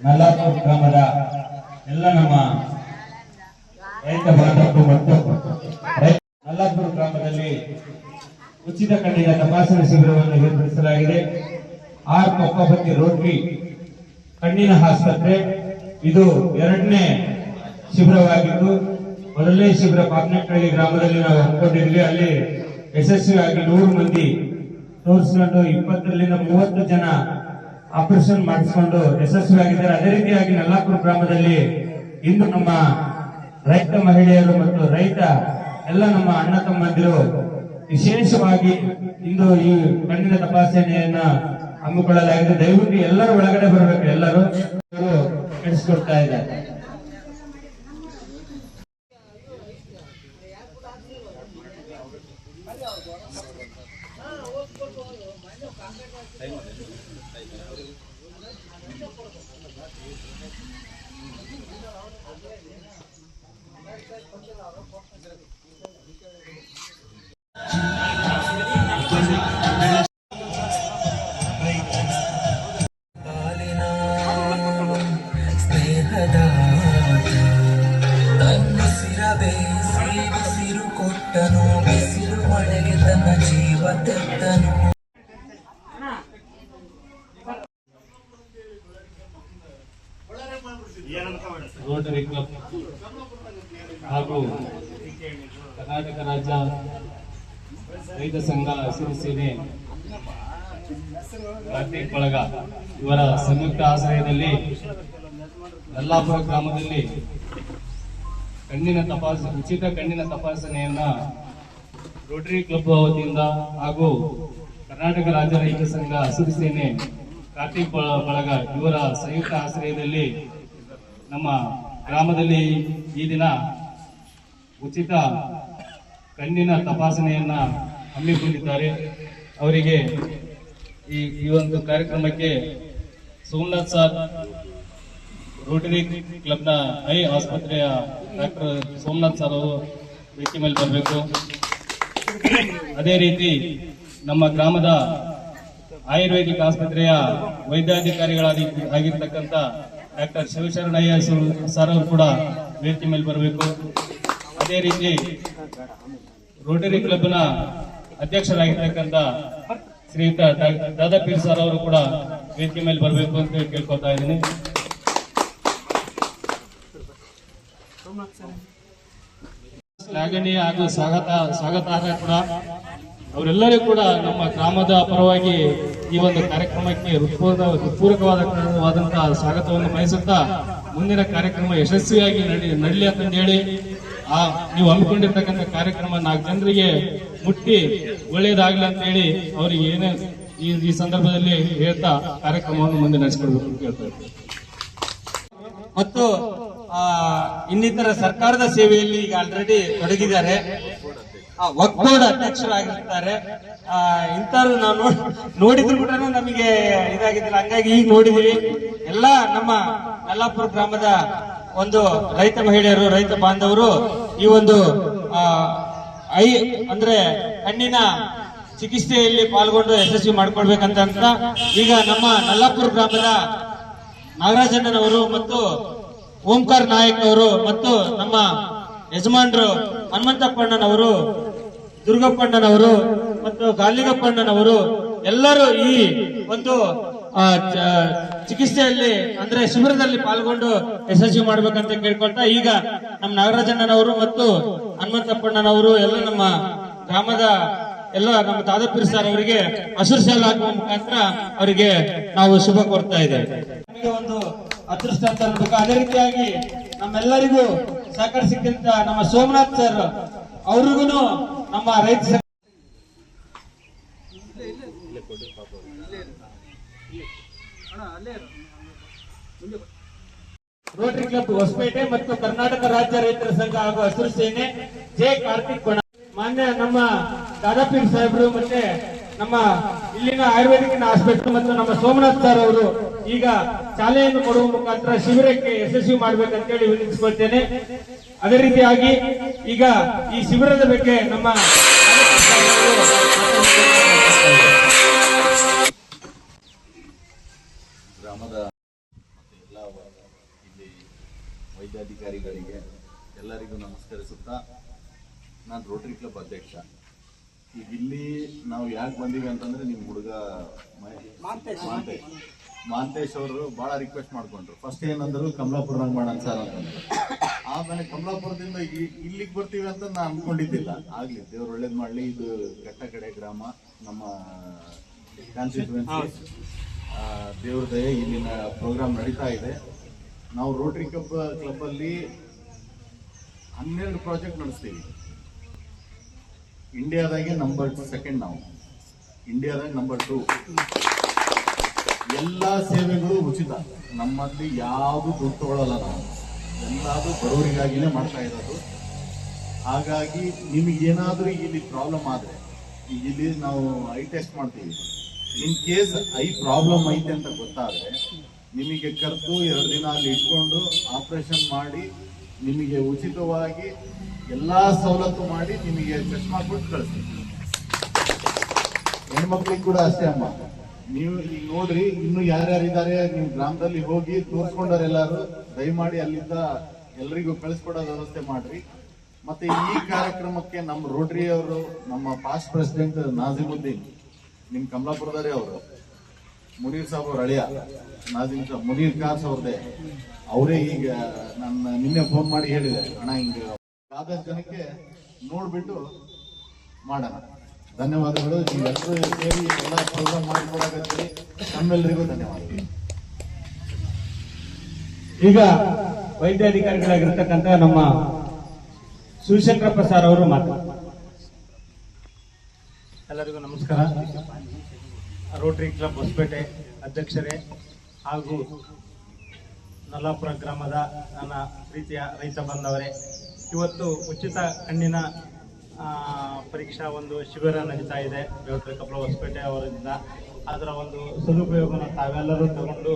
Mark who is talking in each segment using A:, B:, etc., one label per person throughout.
A: ನಲ್ಲಾಪುರ ಗ್ರಾಮದ ಎಲ್ಲ ನಮ್ಮ ರೈತ ಬಾಂಧವರು ಮತ್ತು ನಲ್ಲಾಪುರ ಗ್ರಾಮದಲ್ಲಿ ಉಚಿತ ಕಣ್ಣಿನ ತಪಾಸಣೆ ಶಿಬಿರವನ್ನು ಏರ್ಪಡಿಸಲಾಗಿದೆ. ಆರ್ ಕೊಪ್ಪಬತ್ತಿ ರೋಟರಿ ಕಣ್ಣಿನ ಆಸ್ಪತ್ರೆ ಇದು ಎರಡನೇ ಶಿಬಿರವಾಗಿದ್ದು, ಮೊದಲನೇ ಶಿಬಿರ ಪಾಪನಹಳ್ಳಿ ಗ್ರಾಮದಲ್ಲಿ ನಾವು ಹಮ್ಮಿಕೊಂಡಿದ್ವಿ. ಅಲ್ಲಿ ಯಶಸ್ವಿಯಾಗಿ 100 ಮಂದಿ ತೋರಿಸಿಕೊಂಡು 20ರಿಂದ 30 ಜನ ಆಪರೇಷನ್ ಮಾಡಿಸಿಕೊಂಡು ಯಶಸ್ವಿಯಾಗಿದ್ದಾರೆ. ಅದೇ ರೀತಿಯಾಗಿ ನಲ್ಲಾಪುರ ಗ್ರಾಮದಲ್ಲಿ ಇಂದು ನಮ್ಮ ರೈತ ಮಹಿಳೆಯರು ಮತ್ತು ರೈತ ಎಲ್ಲ ನಮ್ಮ ಅಣ್ಣ ತಮ್ಮಂದಿರು ವಿಶೇಷವಾಗಿ ಇಂದು ಈ ಕಣ್ಣಿನ ತಪಾಸಣೆಯನ್ನ ಹಮ್ಮಿಕೊಳ್ಳಲಾಗಿದೆ. ದಯವಿಟ್ಟು ಎಲ್ಲರೂ ಒಳಗಡೆ ಬರಬೇಕು, ಎಲ್ಲರೂ ನಡೆಸಿಕೊಡ್ತಾ ಇದ್ದಾರೆ.
B: ರೋಟರಿ ಕ್ಲಬ್ ಹಾಗೂ ಕರ್ನಾಟಕ ರಾಜ್ಯ ರೈತ ಸಂಘ ಹಸಿರು ಸೇನೆ ಕಾರ್ತಿಕ್ ಬಳಗ ಇವರ ಸಂಯುಕ್ತ ಆಶ್ರಯದಲ್ಲಿ ನಲ್ಲಾಪುರ ಗ್ರಾಮದಲ್ಲಿ ಉಚಿತ ಕಣ್ಣಿನ ತಪಾಸಣೆಯನ್ನ ರೋಟರಿ ಕ್ಲಬ್ ವತಿಯಿಂದ ಹಾಗೂ ಕರ್ನಾಟಕ ರಾಜ್ಯ ರೈತ ಸಂಘ ಹಸಿರು ಸೇನೆ ಕಾರ್ತಿಕ್ ಬಳಗ ಇವರ ಸಂಯುಕ್ತ ಆಶ್ರಯದಲ್ಲಿ ನಮ್ಮ ಗ್ರಾಮದಲ್ಲಿ ಈ ದಿನ ಉಚಿತ ಕಣ್ಣಿನ ತಪಾಸಣೆಯನ್ನ ಹಮ್ಮಿಕೊಂಡಿದ್ದಾರೆ. ಅವರಿಗೆ ಈ ಒಂದು ಕಾರ್ಯಕ್ರಮಕ್ಕೆ ಸೋಮನಾಥ್ ಸರ್ ರೋಟರಿ ಕ್ಲಬ್ನ ಐ ಆಸ್ಪತ್ರೆಯ ಡಾಕ್ಟರ್ ಸೋಮನಾಥ್ ಸರ್ ಅವರು ವೇದಿಕೆ ಮೇಲೆ ಬರಬೇಕು. ಅದೇ ರೀತಿ ನಮ್ಮ ಗ್ರಾಮದ ಆಯುರ್ವೇದಿಕ್ ಆಸ್ಪತ್ರೆಯ ವೈದ್ಯಾಧಿಕಾರಿಗಳಾಗಿರ್ತಕ್ಕಂಥ ಡಾಕ್ಟರ್ ಶಿವಶರಣಯ್ಯ ಸರ್ ಅವರು ಕೂಡ ವೇದಿಕೆ ಮೇಲೆ ಬರಬೇಕು. ಅದೇ ರೀತಿ ರೋಟರಿ ಕ್ಲಬ್ನ ಅಧ್ಯಕ್ಷರಾಗಿರ್ತಕ್ಕಂಥ ಶ್ರೀಯುತ ದಾದಾಪೀರ್ ಸರ್ ಅವರು ಕೂಡ ವೇದಿಕೆ ಮೇಲೆ ಬರಬೇಕು ಅಂತ ಕೇಳ್ಕೊತಾ ಇದ್ದೀನಿ. ಶ್ಲಾಘನೀಯ ಹಾಗೂ ಸ್ವಾಗತಾರ್ಹ ಕೂಡ ಅವರೆಲ್ಲರೂ ಕೂಡ ನಮ್ಮ ಗ್ರಾಮದ ಪರವಾಗಿ ಈ ಒಂದು ಕಾರ್ಯಕ್ರಮಕ್ಕೆ ಹೃತ್ಪೂರ್ವಕವಾದಂತಹ ಸ್ವಾಗತವನ್ನು ಬಯಸುತ್ತಾ ಮುಂದಿನ ಕಾರ್ಯಕ್ರಮ ಯಶಸ್ವಿಯಾಗಿ ನಡೀಲಿ ಅಂತಂದೇಳಿ ನೀವು ಹಮ್ಮಿಕೊಂಡಿರ್ತಕ್ಕಂಥ ಕಾರ್ಯಕ್ರಮ 4 ಜನರಿಗೆ ಮುಟ್ಟಿ ಒಳ್ಳೆಯದಾಗಲಿ ಅಂತ ಹೇಳಿ ಅವ್ರಿಗೆ ಏನೇ ಈ ಸಂದರ್ಭದಲ್ಲಿ ಹೇಳ್ತಾ ಕಾರ್ಯಕ್ರಮವನ್ನು ಮುಂದೆ ನಡೆಸಿಕೊಡ್ಬೇಕು ಅಂತ ಕೇಳ್ತಾ ಇದ್ದಾರೆ.
C: ಮತ್ತು ಇನ್ನಿತರ ಸರ್ಕಾರದ ಸೇವೆಯಲ್ಲಿ ಈಗ ಆಲ್ರೆಡಿ ತೊಡಗಿದ್ದಾರೆ. ವಕ್ಬೋರ್ಡ್ ಅಧ್ಯಕ್ಷರಾಗಿರ್ತಾರೆ. ಇಂಥವ್ರು ನಾವು ನೋಡಿದ್ರು ಕೂಡ ನಮಗೆ ಇದಾಗಿದ್ದಿಲ್ಲ, ಹಂಗಾಗಿ ಈಗ ನೋಡಿದೀವಿ. ಎಲ್ಲ ನಮ್ಮ ನಲ್ಲಾಪುರ ಗ್ರಾಮದ ಒಂದು ರೈತ ಮಹಿಳೆಯರು, ರೈತ ಬಾಂಧವರು ಈ ಒಂದು ಅಂದ್ರೆ ಕಣ್ಣಿನ ಚಿಕಿತ್ಸೆಯಲ್ಲಿ ಪಾಲ್ಗೊಂಡು ಯಶಸ್ವಿ ಮಾಡ್ಕೊಳ್ಬೇಕಂತ ಈಗ ನಮ್ಮ ನಲ್ಲಾಪುರ ಗ್ರಾಮದ ನಾಗರಾಜಣ್ಣನವರು ಮತ್ತು ಓಂಕಾರ್ ನಾಯಕ್ ಅವರು ಮತ್ತು ನಮ್ಮ ಯಜಮಾನರು ಹನುಮಂತಪ್ಪಣ್ಣನವರು, ದುರ್ಗಪ್ಪಣ್ಣನವರು ಮತ್ತು ಗಾಲಿಗಪ್ಪಣ್ಣನವರು ಎಲ್ಲರೂ ಈ ಒಂದು ಚಿಕಿತ್ಸೆಯಲ್ಲಿ ಅಂದ್ರೆ ಶಿಬಿರದಲ್ಲಿ ಪಾಲ್ಗೊಂಡು ಯಶಸ್ವಿ ಮಾಡ್ಬೇಕಂತ ಕೇಳ್ಕೊಳ್ತಾ ಈಗ ನಮ್ಮ ನಾಗರಾಜಣ್ಣನವರು ಮತ್ತು ಹನುಮಂತಪ್ಪಣ್ಣನವರು ಎಲ್ಲ ನಮ್ಮ ಗ್ರಾಮದ ಎಲ್ಲ ನಮ್ಮ ದಾದಾಪೀರ್ ಸರ್ ಅವರಿಗೆ ಹಸಿರು ಶಾಲೆ ಹಾಕುವ ಮುಖಾಂತರ ಅವರಿಗೆ ನಾವು ಶುಭ ಕೋರ್ತಾ ಇದ್ದೇವೆ. ನಮಗೆ ಒಂದು ಅದೃಷ್ಟ ಅಂತ ಅನ್ಬೇಕು. ಅದೇ ರೀತಿಯಾಗಿ ನಮ್ಮೆಲ್ಲರಿಗೂ ಸಹಕರಿಸಿದಂತ ನಮ್ಮ ಸೋಮನಾಥ್ ಸರ್ ಅವ್ರಿಗೂ ನಮ್ಮ ರೈತ ರೋಟರಿ ಕ್ಲಬ್ ಹೊಸಪೇಟೆ ಮತ್ತು ಕರ್ನಾಟಕ ರಾಜ್ಯ ರೈತರ ಸಂಘ ಹಾಗೂ ಹಸಿರು ಸೇನೆ ಜೆ ಕಾರ್ತಿಕ್ ಮಾನ್ಯ ನಮ್ಮ ದಾದಾಪೀರ್ ಸಾಹೇಬರು ಮತ್ತೆ ನಮ್ಮ ಇಲ್ಲಿನ ಆಯುರ್ವೇದಿಕ್ ಹಾಸ್ಪಿಟಲ್ ಮತ್ತು ನಮ್ಮ ಸೋಮನಾಥ್ ಸರ್ ಅವರು ಈಗ ಶಾಲೆಯನ್ನು ಕೊಡುವ ಮುಖಾಂತರ ಶಿಬಿರಕ್ಕೆ ಯಶಸ್ವಿ ಮಾಡ್ಬೇಕಂತೇಳಿ ವಿನಂತಿಸಿಕೊಳ್ತೇನೆ. ಅದೇ ರೀತಿಯಾಗಿ ಈಗ ಈ ಶಿಬಿರದ ಬಗ್ಗೆ ನಮ್ಮ
D: ಗ್ರಾಮದ ಮತ್ತು ಎಲ್ಲ ಇಲ್ಲಿ ವೈದ್ಯಾಧಿಕಾರಿಗಳಿಗೆ ಎಲ್ಲರಿಗೂ ನಮಸ್ಕರಿಸುತ್ತಾ, ನಾನು ರೋಟರಿ ಕ್ಲಬ್ ಅಧ್ಯಕ್ಷ. ಈಗ ಇಲ್ಲಿ ನಾವು ಯಾಕೆ ಬಂದೀವಿ ಅಂತಂದ್ರೆ ನಿಮ್ಮ ಹುಡುಗ ಮಾಂತೇಶ್ ಅವರು ಭಾಳ ರಿಕ್ವೆಸ್ಟ್ ಮಾಡ್ಕೊಂಡ್ರು. ಫಸ್ಟ್ ಏನಂದ್ರು ಕಮಲಾಪುರ ಮಾಡೋಣ ಸರ್ ಅಂತಂದ್ರು. ಆಮೇಲೆ ಕಮಲಾಪುರದಿಂದ ಇಲ್ಲಿಗೆ ಬರ್ತೀವಿ ಅಂತ ನಾನು ಅನ್ಕೊಂಡಿದ್ದಿಲ್ಲ. ಆಗ್ಲಿ, ದೇವ್ರು ಒಳ್ಳೇದು ಮಾಡಲಿ. ಇದು ಘಟ್ಟ ಕಡೆ ಗ್ರಾಮ, ನಮ್ಮ ಕಾನ್ಸ್ಟಿಟ್ಯೂನ್ಸಿ, ದೇವ್ರ ದಯೆ ಇಲ್ಲಿನ ಪ್ರೋಗ್ರಾಮ್ ನಡೀತಾ ಇದೆ. ನಾವು ರೋಟರಿ ಕ್ಲಬ್ ಅಲ್ಲಿ 12 ಪ್ರಾಜೆಕ್ಟ್ ನಡೆಸ್ತೀವಿ. ಇಂಡಿಯಾದಾಗೆ ನಂಬರ್ 2 ನಾವು, ಇಂಡಿಯಾದಾಗ ನಂಬರ್ 2. ಎಲ್ಲ ಸೇವೆಗಳು ಉಚಿತ, ನಮ್ಮಲ್ಲಿ ಯಾವುದು ದುಡ್ಡು ತಗೊಳ್ಳಲ್ಲ. ನಾವು ಎಲ್ಲಾದ್ರೂ ಬಡವರಿಗಾಗಿನೇ ಮಾಡ್ತಾ ಇರೋದು. ಹಾಗಾಗಿ ನಿಮಗೇನಾದ್ರೂ ಇಲ್ಲಿ ಪ್ರಾಬ್ಲಮ್ ಆದ್ರೆ, ಈಗ ಇಲ್ಲಿ ನಾವು ಐ ಟೆಸ್ಟ್ ಮಾಡ್ತೀವಿ. ಇನ್ ಕೇಸ್ ಐ ಪ್ರಾಬ್ಲಮ್ ಐತೆ ಅಂತ ಗೊತ್ತಾದ್ರೆ ನಿಮಗೆ ಕರೆದು 2 ದಿನ ಅಲ್ಲಿ ಇಟ್ಕೊಂಡು ಆಪರೇಷನ್ ಮಾಡಿ ನಿಮಗೆ ಉಚಿತವಾಗಿ ಎಲ್ಲಾ ಸವಲತ್ತು ಮಾಡಿ ನಿಮಗೆ ಚಶ್ಮಾ ಕೊಟ್ಟು ಕಳಿಸ್ತೀವಿ. ಹೆಣ್ಮಕ್ಳಿಗೆ ಕೂಡ ಅಷ್ಟೇ ಅಮ್ಮ. ನೀವು ಈಗ ನೋಡ್ರಿ, ಇನ್ನು ಯಾರ್ಯಾರಿದ್ದಾರೆ ನೀವು ಗ್ರಾಮದಲ್ಲಿ ಹೋಗಿ ತೋರಿಸ್ಕೊಂಡವ್ರೆಲ್ಲರೂ ದಯಮಾಡಿ ಅಲ್ಲಿಂದ ಎಲ್ರಿಗೂ ಕಳಿಸ್ಕೊಡೋ ವ್ಯವಸ್ಥೆ ಮಾಡ್ರಿ. ಮತ್ತೆ ಈ ಕಾರ್ಯಕ್ರಮಕ್ಕೆ ನಮ್ಮ ರೋಟರಿ ಅವರು, ನಮ್ಮ ಪಾಸ್ಟ್ ಪ್ರೆಸಿಡೆಂಟ್ ನಾಜಿಮುದ್ದೀನ್, ನಿಮ್ ಕಮಲಾಪುರದವರೇ ಅವರು, ಮುನೀರ್ ಸಾಬ್ ಅವ್ರ ಅಳಿಯ ನಾಜಿಮ್ ಸಾಬ್, ಮುನೀರ್ ಕಾರ್ಸ್ ಅವ್ರದೇ, ಅವರೇ ಈಗ ನನ್ನ ನಿನ್ನೆ ಫೋನ್ ಮಾಡಿ ಹೇಳಿದೆ, ಅಣ್ಣ ಹಿಂಗೆ ಆದಷ್ಟು ಜನಕ್ಕೆ ನೋಡ್ಬಿಟ್ಟು ಮಾಡೋಣ. ಧನ್ಯವಾದಗಳು. ನೀವೆಲ್ಲರೂ ಸೇರಿ ಎಲ್ಲ ಪ್ರೋಗ್ರಾಮ್ ಮಾಡಿಕೊಡಕತ್ತೀರಿ. ನಮ್ಮೆಲ್ಲರಿಗೂ ಧನ್ಯವಾದಗಳು.
C: ಈಗ ವೈದ್ಯಾಧಿಕಾರಿಗಳಾಗಿರ್ತಕ್ಕಂಥ ನಮ್ಮ ಶಿವಶಂಕರಪ್ಪ ಸರ್ ಅವರು ಮಾತಾಡ್ತಾರೆ.
E: ಎಲ್ಲರಿಗೂ ನಮಸ್ಕಾರ. ರೋಟರಿ ಕ್ಲಬ್ ಹೊಸಪೇಟೆ ಅಧ್ಯಕ್ಷರೇ ಹಾಗೂ ನಲ್ಲಾಪುರ ಗ್ರಾಮದ ನನ್ನ ಪ್ರೀತಿಯ ರೈತ ಬಂದವರೇ, ಇವತ್ತು ಉಚಿತ ಕಣ್ಣಿನ ಪರೀಕ್ಷಾ ಒಂದು ಶಿಬಿರ ನಡೀತಾ ಇದೆ ರೋಟರಿ ಕ್ಲಬ್ ಹೊಸಪೇಟೆ ಅವರಿಂದ. ಅದರ ಒಂದು ಸದುಪಯೋಗನ ತಾವೆಲ್ಲರೂ ತಗೊಂಡು,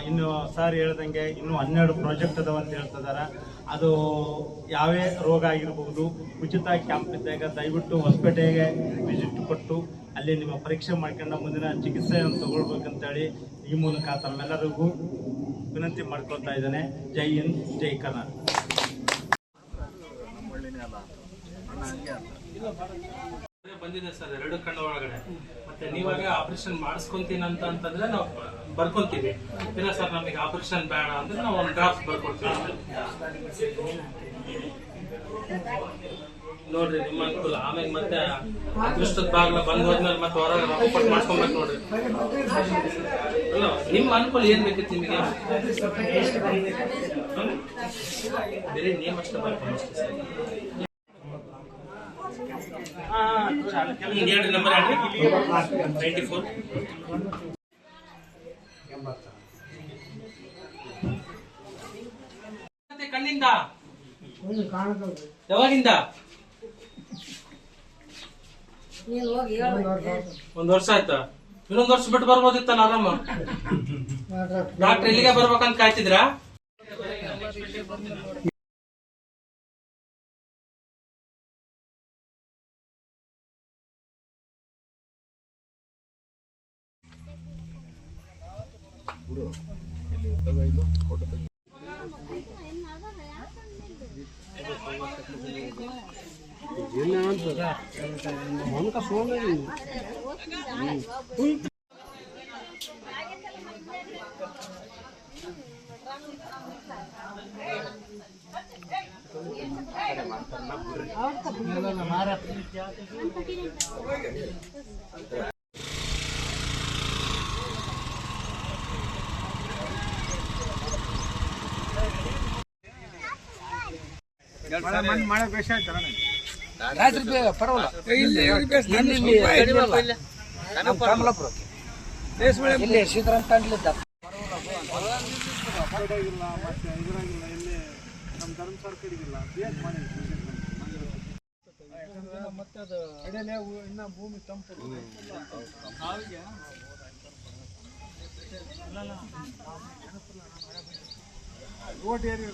E: ಇನ್ನು ಸರ್ ಹೇಳ್ದಂಗೆ ಇನ್ನೂ 12 ಪ್ರಾಜೆಕ್ಟ್ ಅದಾವ ಅಂತ ಹೇಳ್ತಿದ್ದಾರೆ. ಅದು ಯಾವೇ ರೋಗ ಆಗಿರ್ಬೋದು, ಉಚಿತ ಕ್ಯಾಂಪ್ ಇದ್ದಾಗ ದಯವಿಟ್ಟು ಹೊಸಪೇಟೆಗೆ ವಿಸಿಟ್ ಕೊಟ್ಟು ಅಲ್ಲಿ ನಿಮ್ಮ ಪರೀಕ್ಷೆ ಮಾಡ್ಕೊಂಡು ಮುಂದಿನ ಚಿಕಿತ್ಸೆಯನ್ನು ತಗೊಳ್ಬೇಕಂತೇಳಿ ಈ ಮೂಲಕ ತಮ್ಮೆಲ್ಲರಿಗೂ ವಿನಂತಿ ಮಾಡ್ಕೊಳ್ತಾ ಇದ್ದೇನೆ. ಜೈ ಹಿಂದ್, ಜೈ ಕರ್ನಾಟಕ.
F: ಬಂದಿದೆ ಸರ್ 2 ಕಣ್ಣು ಒಳಗಡೆ. ಮತ್ತೆ ನೀವಾಗ ಆಪರೇಷನ್ ಮಾಡಿಸ್ಕೊಂತೀನಿ ಅಂತಂದ್ರೆ ನಾವು ಬರ್ಕೊಂತೀವಿ. ಇಲ್ಲ ಸರ್ ನಮಗೆ ಆಪರೇಷನ್ ಬೇಡ ಅಂದ್ರೆ ನಾವು ಒಂದು ಡ್ರಾಫ್ಟ್ ಬರ್ಕೊಡ್ತೀವಿ. ನೋಡ್ರಿ ನಿಮ್ಮ ಅನುಕೂಲ. ಆಮೇಲೆ ಮತ್ತೆ ಅದೃಷ್ಟದ ಬಾಗ್ಲ ಬಂದ್ ಹೋದ್ಮೇಲೆ ಮತ್ತೆ ಹೊರಗೆ ರೊಕ್ಕ ಕೊಟ್ಟು ಮಾಡ್ಸ್ಕೊಬೇಕು ನೋಡ್ರಿ. ಅಲ್ಲ, ನಿಮ್ಮ ಅನುಕೂಲ ಏನ್ ಬೇಕಿತ್ತು ನಿಮಗೆ? ಬೇರೆ ನೇಮ್ ಅಷ್ಟೇ ಬರ್ಕೊಂಡು ಹೇಳಿ. ನಂಬರ್ ಹೇಳಿ. 94 ಕಣ್ಣಿಂದ ಯಾವಾಗಿಂದ? 1 ವರ್ಷ ಆಯ್ತಾ? ಇನ್ನೊಂದು ವರ್ಷ ಬಿಟ್ಟು ಬರ್ಬೋದಿತ್ತಲ್ಲ ಆರಾಮ. ಡಾಕ್ಟರ್ ಇಲ್ಲಿಗೆ ಬರ್ಬೇಕಂತ ಕಾಯ್ತಿದ್ರಾ?
E: ಮತ್ತೆ ಅದು ಇನ್ನ ಭೂಮಿ ತಂಪು ನಾವಿಗೆ ರೋಡ್ ಏರಿಯಾ